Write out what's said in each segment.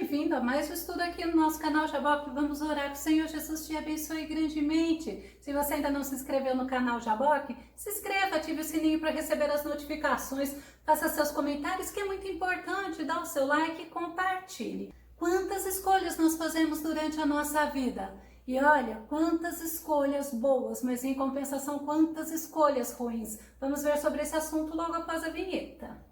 bem-vindo a mais um estudo aqui no nosso canal Jaboque. Vamos orar que o Senhor Jesus te abençoe grandemente. Se você ainda não se inscreveu no canal Jaboque, se inscreva, ative o sininho para receber as notificações, faça seus comentários, que é muito importante, dá o seu like e compartilhe. Quantas escolhas nós fazemos durante a nossa vida? E olha, quantas escolhas boas, mas em compensação, quantas escolhas ruins. Vamos ver sobre esse assunto logo após a vinheta.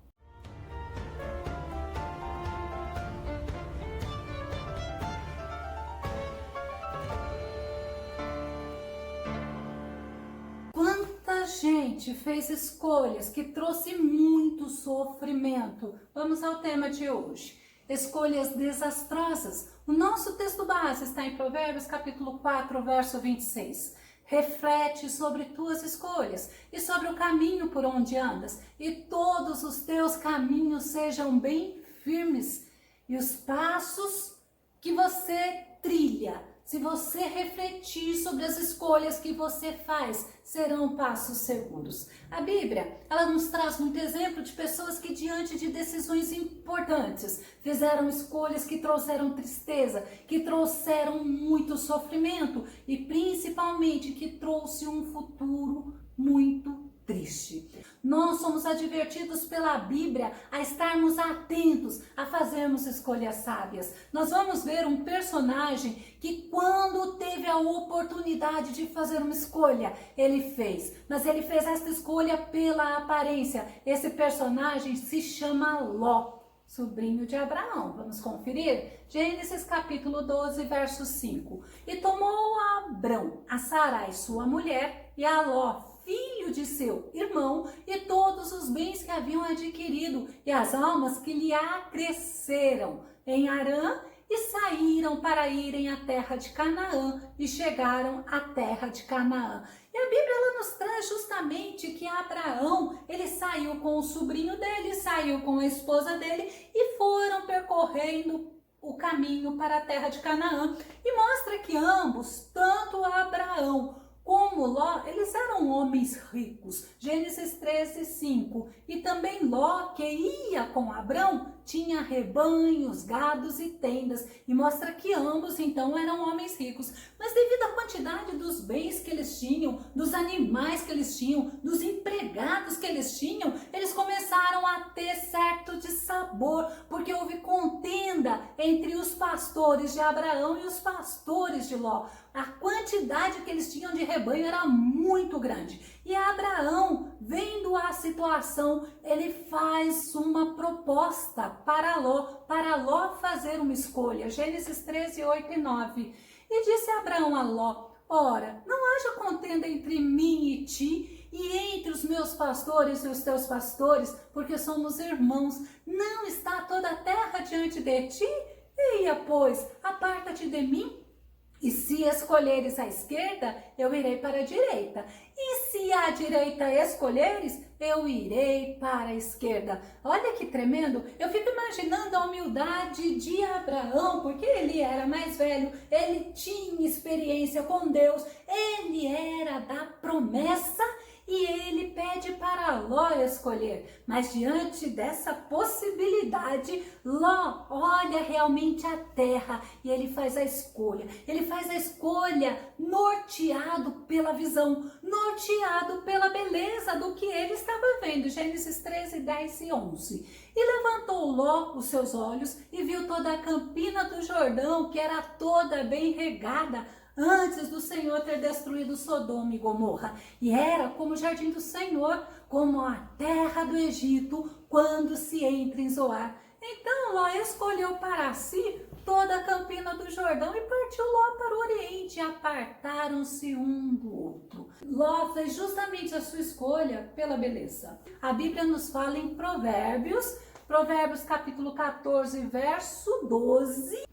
Quanta gente fez escolhas que trouxe muito sofrimento. Vamos ao tema de hoje. Escolhas desastrosas. O nosso texto base está em Provérbios capítulo 4, verso 26. Reflete sobre tuas escolhas e sobre o caminho por onde andas, e todos os teus caminhos sejam bem firmes, e os passos que você trilha, se você refletir sobre as escolhas que você faz, serão passos seguros. A Bíblia, ela nos traz muito exemplo de pessoas que diante de decisões importantes, fizeram escolhas que trouxeram tristeza, que trouxeram muito sofrimento e principalmente que trouxe um futuro muito triste. Nós somos advertidos pela Bíblia a estarmos atentos, a fazermos escolhas sábias. Nós vamos ver um personagem que quando teve a oportunidade de fazer uma escolha, ele fez. Mas ele fez essa escolha pela aparência. Esse personagem se chama Ló, sobrinho de Abraão. Vamos conferir? Gênesis capítulo 12, verso 5. E tomou a Abrão, a Sarai, sua mulher, e a Ló, filho de seu irmão, e todos os bens que haviam adquirido, e as almas que lhe acresceram em Harã, e saíram para irem à terra de Canaã, e chegaram à terra de Canaã. E a Bíblia ela nos traz justamente que Abraão, ele saiu com o sobrinho dele, saiu com a esposa dele, e foram percorrendo o caminho para a terra de Canaã. E mostra que ambos, tanto Abraão como Ló, eles eram homens ricos. Gênesis 13, 5. E também Ló, que ia com Abrão, tinha rebanhos, gados e tendas. E mostra que ambos, então, eram homens ricos. Mas devido à quantidade dos bens que eles tinham, dos animais que eles tinham, dos empregados que eles tinham, eles começaram a ter certo dissabor, porque houve contenda entre os pastores de Abraão e os pastores de Ló. A quantidade que eles tinham de rebanho era muito grande. E Abraão, vendo a situação, ele faz uma proposta para Ló fazer uma escolha. Gênesis 13, 8 e 9. E disse Abraão a Ló: ora, não haja contenda entre mim e ti, e entre os meus pastores e os teus pastores, porque somos irmãos. Não está toda a terra diante de ti? Eia, pois, aparta-te de mim. E se escolheres a esquerda, eu irei para a direita. E se a direita escolheres, eu irei para a esquerda. Olha que tremendo. Eu fico imaginando a humildade de Abraão, porque ele era mais velho, ele tinha experiência com Deus, ele era da promessa e ele pede para Ló escolher. Mas diante dessa possibilidade, Ló olha realmente a terra e ele faz a escolha. Ele faz a escolha norteado pela visão, norteado pela beleza do que ele estava vendo. Gênesis 13, 10 e 11. E levantou Ló os seus olhos e viu toda a campina do Jordão, que era toda bem regada, antes do Senhor ter destruído Sodoma e Gomorra. E era como o jardim do Senhor, como a terra do Egito, quando se entra em Zoar. Então Ló escolheu para si toda a campina do Jordão e partiu Ló para o Oriente, e apartaram-se um do outro. Ló fez justamente a sua escolha pela beleza. A Bíblia nos fala em Provérbios capítulo 14, verso 12.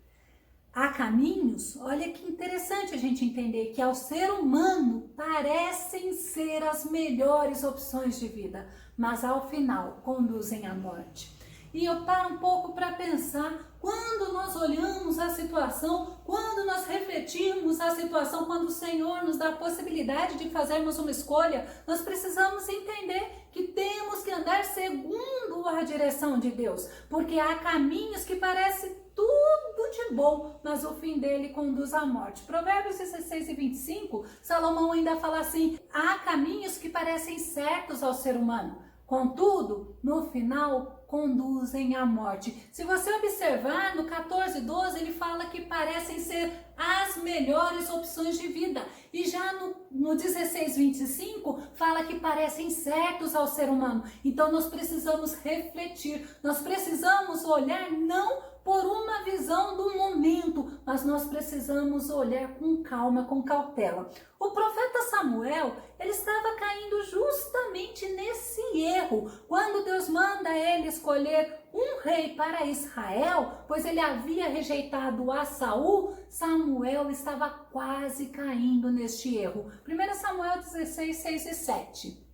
Há caminhos, olha que interessante a gente entender que ao ser humano parecem ser as melhores opções de vida, mas ao final conduzem à morte. E eu paro um pouco para pensar, quando nós olhamos a situação, quando nós refletimos a situação, quando o Senhor nos dá a possibilidade de fazermos uma escolha, nós precisamos entender que temos que andar segundo a direção de Deus, porque há caminhos que parecem tudo bom, mas o fim dele conduz à morte. Provérbios 16 e 25, Salomão ainda fala assim: há caminhos que parecem certos ao ser humano, contudo, no final, conduzem à morte. Se você observar no 14:12, ele fala que parecem ser as melhores opções de vida. E já no 16:25, fala que parecem certos ao ser humano. Então, nós precisamos refletir, nós precisamos olhar não por uma visão do momento, mas nós precisamos olhar com calma, com cautela. O profeta Samuel, ele estava caindo justamente nesse erro, quando Deus manda ele escolher um rei para Israel, pois ele havia rejeitado a Saul. Samuel estava quase caindo neste erro. 1 Samuel 16, 6 e 7.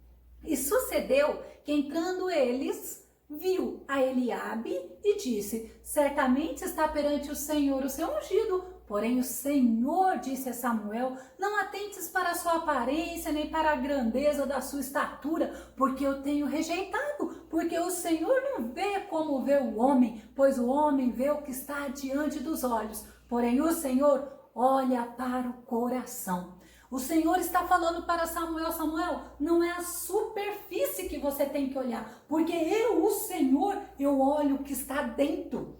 E sucedeu que entrando eles, viu a Eliabe e disse: certamente está perante o Senhor o seu ungido. Porém o Senhor disse a Samuel: não atentes para a sua aparência, nem para a grandeza da sua estatura, porque eu tenho rejeitado. Porque o Senhor não vê como vê o homem, pois o homem vê o que está diante dos olhos. Porém o Senhor olha para o coração. O Senhor está falando para Samuel: Samuel, não é a superfície que você tem que olhar, porque eu, o Senhor, eu olho o que está dentro.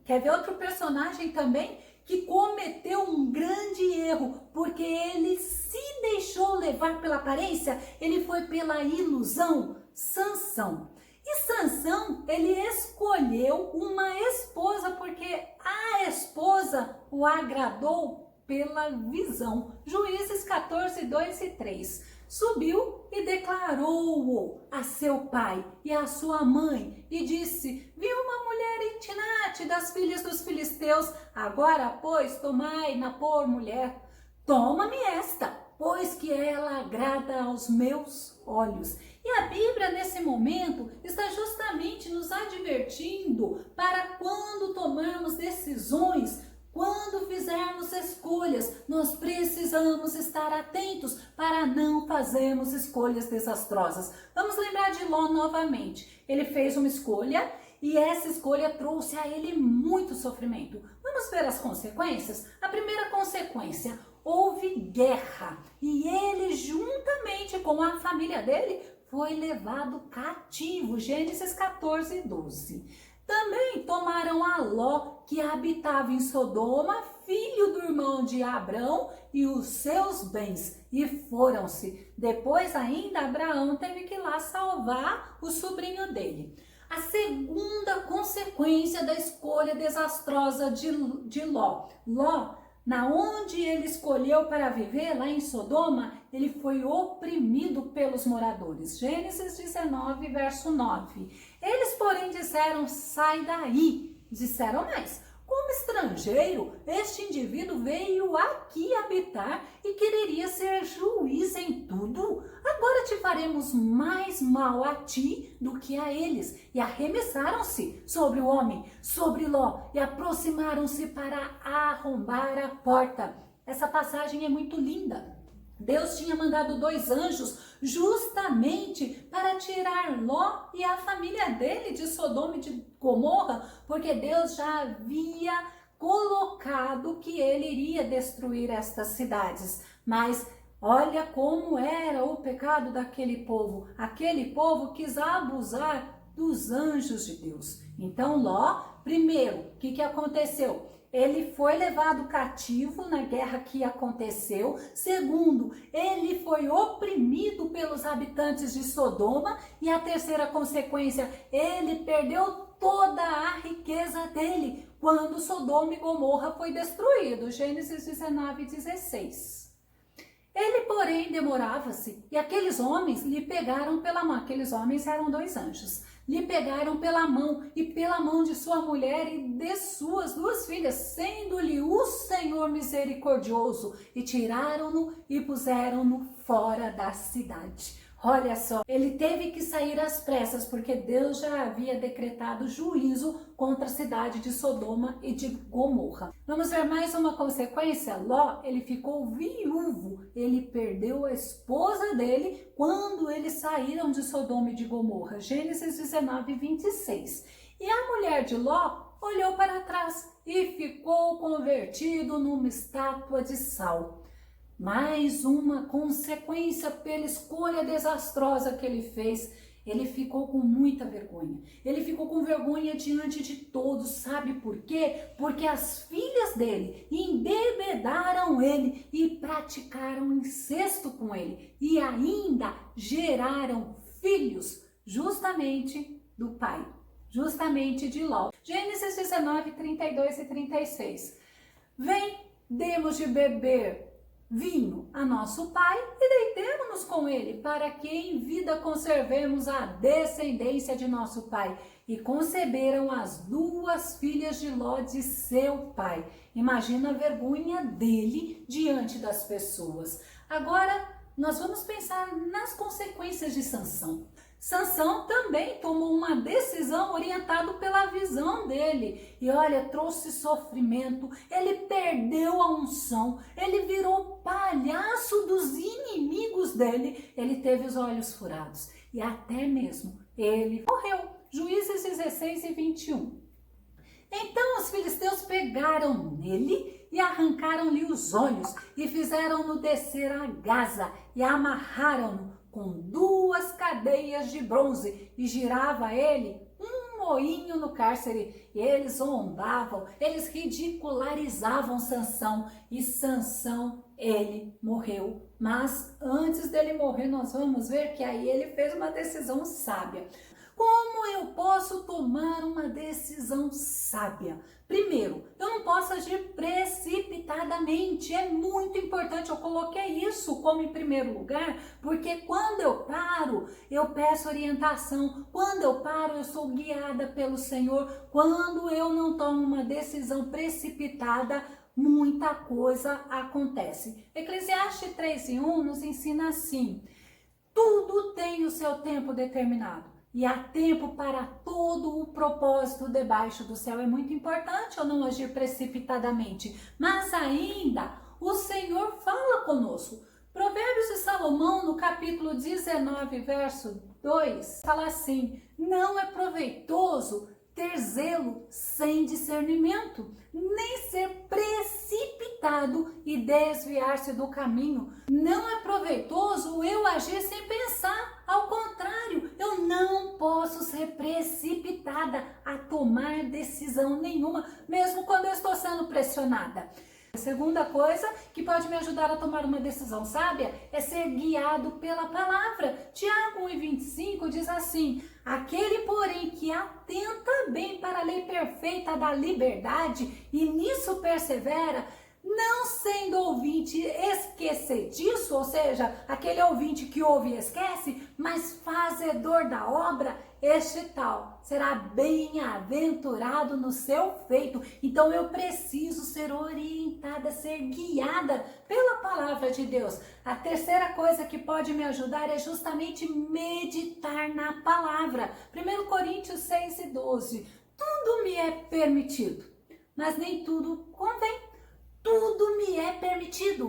Quer ver outro personagem também que cometeu um grande erro, porque ele se deixou levar pela aparência, ele foi pela ilusão? Sansão. E Sansão, ele escolheu uma esposa porque a esposa o agradou pela visão. Juízes 14, 2 e 3. Subiu e declarou-o a seu pai e a sua mãe e disse: vi uma mulher em Tinate das filhas dos filisteus, agora pois tomai-na por mulher. Toma-me esta, pois que ela agrada aos meus olhos. E a Bíblia nesse momento está justamente nos advertindo para quando tomarmos decisões, quando fizermos escolhas, nós precisamos estar atentos para não fazermos escolhas desastrosas. Vamos lembrar de Ló novamente. Ele fez uma escolha e essa escolha trouxe a ele muito sofrimento. Vamos ver as consequências? A primeira consequência: houve guerra e ele, juntamente com a família dele, foi levado cativo. Gênesis 14, 12. Também tomaram a Ló, que habitava em Sodoma, filho do irmão de Abrão, e os seus bens, e foram-se. Depois ainda Abraão teve que ir lá salvar o sobrinho dele. A segunda consequência da escolha desastrosa de Ló. Ló, na onde ele escolheu para viver, lá em Sodoma, ele foi oprimido pelos moradores. Gênesis 19, verso 9. Eles, porém, disseram: sai daí. Disseram mais: como estrangeiro, este indivíduo veio aqui habitar e quereria ser juiz em tudo. Agora te faremos mais mal a ti do que a eles. E arremessaram-se sobre o homem, sobre Ló, e aproximaram-se para arrombar a porta. Essa passagem é muito linda. Deus tinha mandado 2 anjos justamente para tirar Ló e a família dele de Sodoma e de Gomorra, porque Deus já havia colocado que ele iria destruir estas cidades. Mas olha como era o pecado daquele povo. Aquele povo quis abusar dos anjos de Deus. Então Ló, primeiro, o que aconteceu? Ele foi levado cativo na guerra que aconteceu. Segundo, ele foi oprimido pelos habitantes de Sodoma. E a terceira consequência, ele perdeu toda a riqueza dele quando Sodoma e Gomorra foi destruído. Gênesis 19, 16. Ele, porém, demorava-se, e aqueles homens lhe pegaram pela mão. Aqueles homens eram 2 anjos. Lhe pegaram pela mão e pela mão de sua mulher e de suas 2 filhas, sendo-lhe o Senhor misericordioso, e tiraram-no e puseram-no fora da cidade. Olha só, ele teve que sair às pressas, porque Deus já havia decretado juízo contra a cidade de Sodoma e de Gomorra. Vamos ver mais uma consequência? Ló, ele ficou viúvo, ele perdeu a esposa dele quando eles saíram de Sodoma e de Gomorra. Gênesis 19, 26. E a mulher de Ló olhou para trás e ficou convertido numa estátua de sal. Mais uma consequência pela escolha desastrosa que ele fez. Ele ficou com muita vergonha. Ele ficou com vergonha diante de todos. Sabe por quê? Porque as filhas dele embebedaram ele e praticaram incesto com ele. E ainda geraram filhos justamente do pai, justamente de Ló. Gênesis 19, 32 e 36. Vem, demos de beber vinho a nosso pai e deitemo-nos com ele, para que em vida conservemos a descendência de nosso pai. E conceberam as duas filhas de Ló de seu pai. Imagina a vergonha dele diante das pessoas. Agora, nós vamos pensar nas consequências de Sansão. Sansão também tomou uma decisão orientada pela visão dele. E olha, trouxe sofrimento, ele perdeu a unção, ele virou palhaço dos inimigos dele, ele teve os olhos furados e até mesmo ele morreu. Juízes 16 e 21. Então os filisteus pegaram nele e arrancaram-lhe os olhos e fizeram-no descer a Gaza e amarraram-no com 2 cadeias de bronze e girava ele um moinho no cárcere. E eles zombavam, eles ridicularizavam Sansão e Sansão, ele morreu. Mas antes dele morrer, nós vamos ver que aí ele fez uma decisão sábia. Como eu posso tomar uma decisão sábia? Primeiro, eu não posso agir precipitadamente. É muito importante, eu coloquei isso como em primeiro lugar, porque quando eu paro, eu peço orientação. Quando eu paro, eu sou guiada pelo Senhor. Quando eu não tomo uma decisão precipitada, muita coisa acontece. Eclesiastes 3:1 nos ensina assim: tudo tem o seu tempo determinado. E há tempo para todo o propósito debaixo do céu. É muito importante eu não agir precipitadamente. Mas ainda o Senhor fala conosco. Provérbios de Salomão, no capítulo 19, verso 2, fala assim: não é proveitoso ter zelo sem discernimento, nem ser precipitado e desviar-se do caminho. Não é proveitoso eu agir sem pensar. Ao contrário, eu não posso ser precipitada a tomar decisão nenhuma, mesmo quando eu estou sendo pressionada. A segunda coisa que pode me ajudar a tomar uma decisão sábia é ser guiado pela palavra. Tiago 1:25 diz assim: aquele, porém, que atenta bem para a lei perfeita da liberdade e nisso persevera, não sendo ouvinte esquecediço, ou seja, aquele ouvinte que ouve e esquece, mas fazedor da obra, este tal será bem-aventurado no seu feito. Então eu preciso ser orientada, ser guiada pela palavra de Deus. A terceira coisa que pode me ajudar é justamente meditar na palavra. 1 Coríntios 6:12. Tudo me é permitido, mas nem tudo convém. Tudo me é permitido,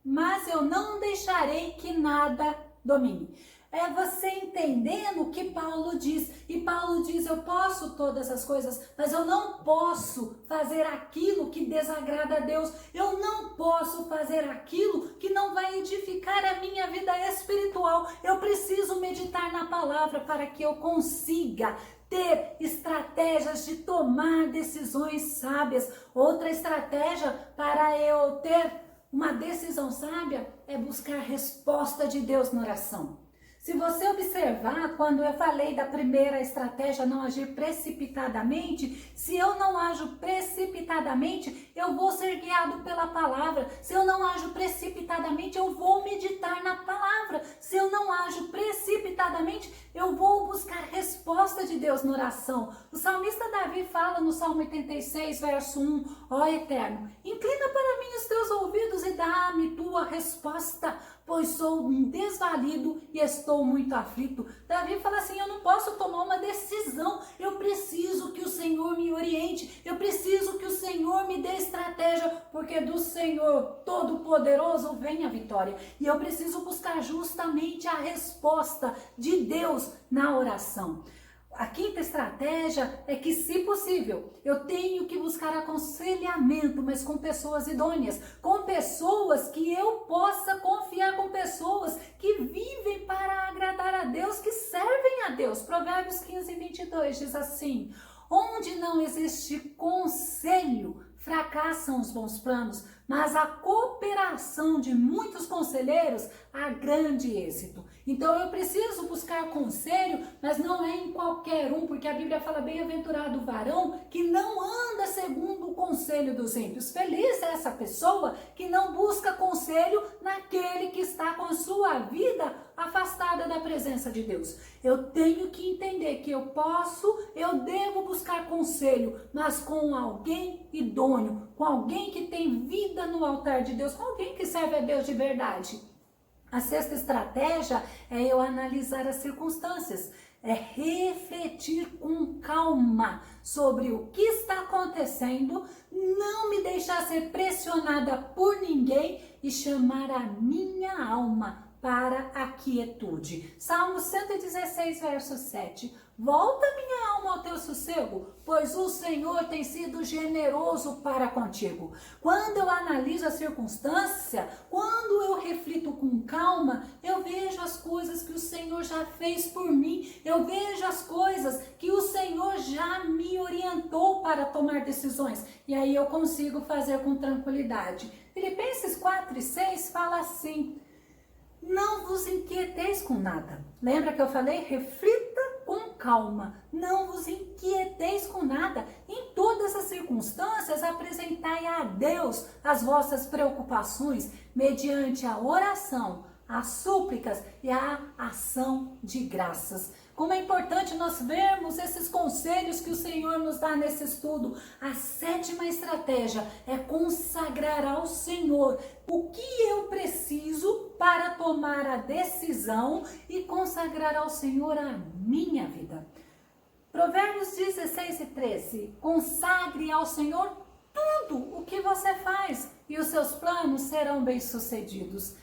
mas eu não deixarei que nada domine. É você entendendo o que Paulo diz. E Paulo diz: eu posso todas as coisas, mas eu não posso fazer aquilo que desagrada a Deus. Eu não posso fazer aquilo que não vai edificar a minha vida espiritual. Eu preciso meditar na palavra para que eu consiga ter estratégias de tomar decisões sábias. Outra estratégia para eu ter uma decisão sábia é buscar a resposta de Deus na oração. Se você observar, quando eu falei da primeira estratégia, não agir precipitadamente, se eu não ajo precipitadamente, eu vou ser guiado pela palavra. Se eu não ajo precipitadamente, eu vou meditar na palavra. Se eu não ajo precipitadamente, eu vou buscar resposta de Deus na oração. O salmista Davi fala no Salmo 86, verso 1, ó Eterno, inclina para mim os teus ouvidos e dá-me tua resposta, pois sou um desvalido e estou muito aflito. Davi fala assim: eu não posso tomar uma decisão, eu preciso que o Senhor me oriente, eu preciso que o Senhor me dê estratégia, porque do Senhor Todo-Poderoso vem a vitória. E eu preciso buscar justamente a resposta de Deus na oração. A quinta estratégia é que, se possível, eu tenho que buscar aconselhamento, mas com pessoas idôneas, com pessoas que eu possa confiar, com pessoas que vivem para agradar a Deus, que servem a Deus. Provérbios 15:22 diz assim: onde não existe conselho, fracassam os bons planos, mas a cooperação de muitos conselheiros há grande êxito. Então eu preciso buscar conselho, mas não é em qualquer um, porque a Bíblia fala: bem-aventurado o varão que não anda segundo o conselho dos ímpios. Feliz é essa pessoa que não busca conselho naquele que está com a sua vida afastada da presença de Deus. Eu tenho que entender que eu devo buscar conselho, mas com alguém idôneo, com alguém que tem vida no altar de Deus, com alguém que serve a Deus de verdade. A sexta estratégia é eu analisar as circunstâncias, é refletir com calma sobre o que está acontecendo, não me deixar ser pressionada por ninguém e chamar a minha alma para a quietude. Salmo 116, verso 7. Volta minha alma ao teu sossego, pois o Senhor tem sido generoso para contigo. Quando eu analiso a circunstância, quando eu reflito com calma, eu vejo as coisas que o Senhor já fez por mim, eu vejo as coisas que o Senhor já me orientou para tomar decisões, e aí eu consigo fazer com tranquilidade. Filipenses 4:6 fala assim: não vos inquieteis com nada. Lembra que eu falei? Reflita com calma. Não vos inquieteis com nada. Em todas as circunstâncias, apresentai a Deus as vossas preocupações mediante a oração, as súplicas e a ação de graças. Como é importante nós vermos esses conselhos que o Senhor nos dá nesse estudo. A sétima estratégia é consagrar ao Senhor o que eu preciso para tomar a decisão e consagrar ao Senhor a minha vida. Provérbios 16:13. Consagre ao Senhor tudo o que você faz e os seus planos serão bem-sucedidos.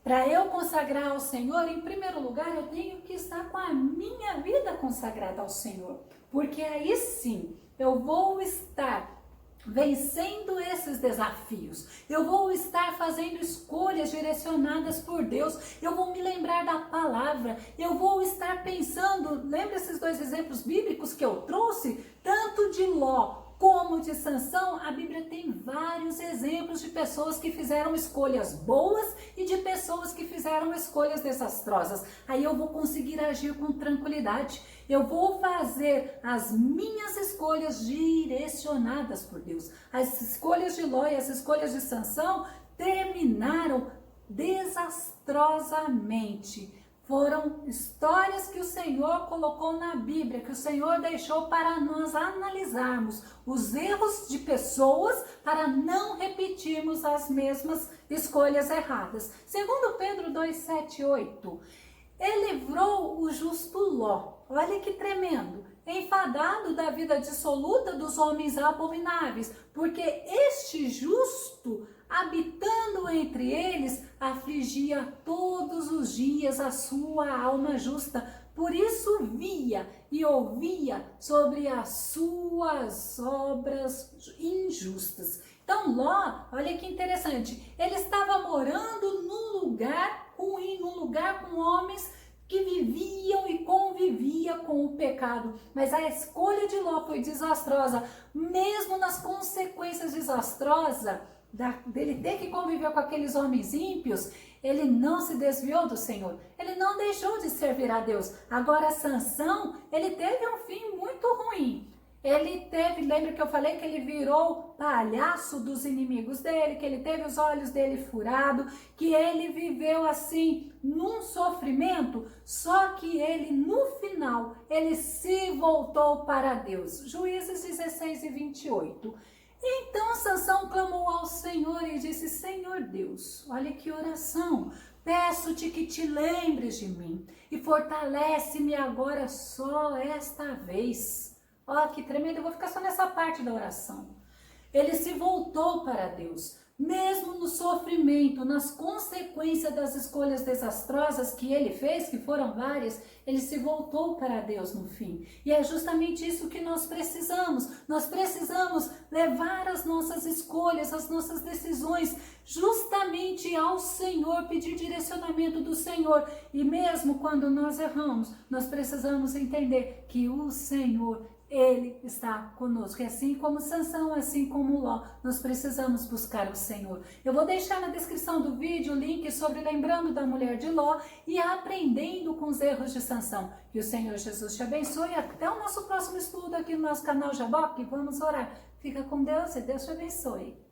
Para eu consagrar ao Senhor, em primeiro lugar, eu tenho que estar com a minha vida consagrada ao Senhor. Porque aí sim, eu vou estar vencendo esses desafios. Eu vou estar fazendo escolhas direcionadas por Deus. Eu vou me lembrar da palavra. Eu vou estar pensando, lembra esses dois exemplos bíblicos que eu trouxe? Tanto de Ló como de Sansão, a Bíblia tem vários exemplos de pessoas que fizeram escolhas boas e de pessoas que fizeram escolhas desastrosas. Aí eu vou conseguir agir com tranquilidade. Eu vou fazer as minhas escolhas direcionadas por Deus. As escolhas de Ló e as escolhas de Sansão terminaram desastrosamente. Foram histórias que o Senhor colocou na Bíblia, que o Senhor deixou para nós analisarmos os erros de pessoas para não repetirmos as mesmas escolhas erradas. Segundo Pedro 2:7-8, ele livrou o justo Ló. Olha que tremendo. Enfadado da vida dissoluta dos homens abomináveis, porque este justo, habitando entre eles, afligia todos os dias a sua alma justa. Por isso via e ouvia sobre as suas obras injustas. Então Ló, olha que interessante, ele estava morando num lugar ruim, num lugar com homens que viviam e conviviam com o pecado, mas a escolha de Ló foi desastrosa. Mesmo nas consequências desastrosas dele ter que conviver com aqueles homens ímpios, ele não se desviou do Senhor, ele não deixou de servir a Deus. Agora Sansão, ele teve um fim muito ruim. Lembra que eu falei que ele virou palhaço dos inimigos dele, que ele teve os olhos dele furados, que ele viveu assim num sofrimento, só que ele no final, ele se voltou para Deus. Juízes 16:28. Então Sansão clamou ao Senhor e disse: Senhor Deus, olha que oração, peço-te que te lembres de mim e fortalece-me agora só esta vez. Olha que tremendo, eu vou ficar só nessa parte da oração. Ele se voltou para Deus. mesmo no sofrimento, nas consequências das escolhas desastrosas que ele fez, que foram várias, ele se voltou para Deus no fim. E é justamente isso que nós precisamos. Nós precisamos levar as nossas escolhas, as nossas decisões, justamente ao Senhor, pedir direcionamento do Senhor. E mesmo quando nós erramos, nós precisamos entender que o Senhor, Ele está conosco. E assim como Sansão, assim como Ló, nós precisamos buscar o Senhor. Eu vou deixar na descrição do vídeo o link sobre lembrando da mulher de Ló e aprendendo com os erros de Sansão. Que o Senhor Jesus te abençoe. Até o nosso próximo estudo aqui no nosso canal Jaboque. Vamos orar. Fica com Deus e Deus te abençoe.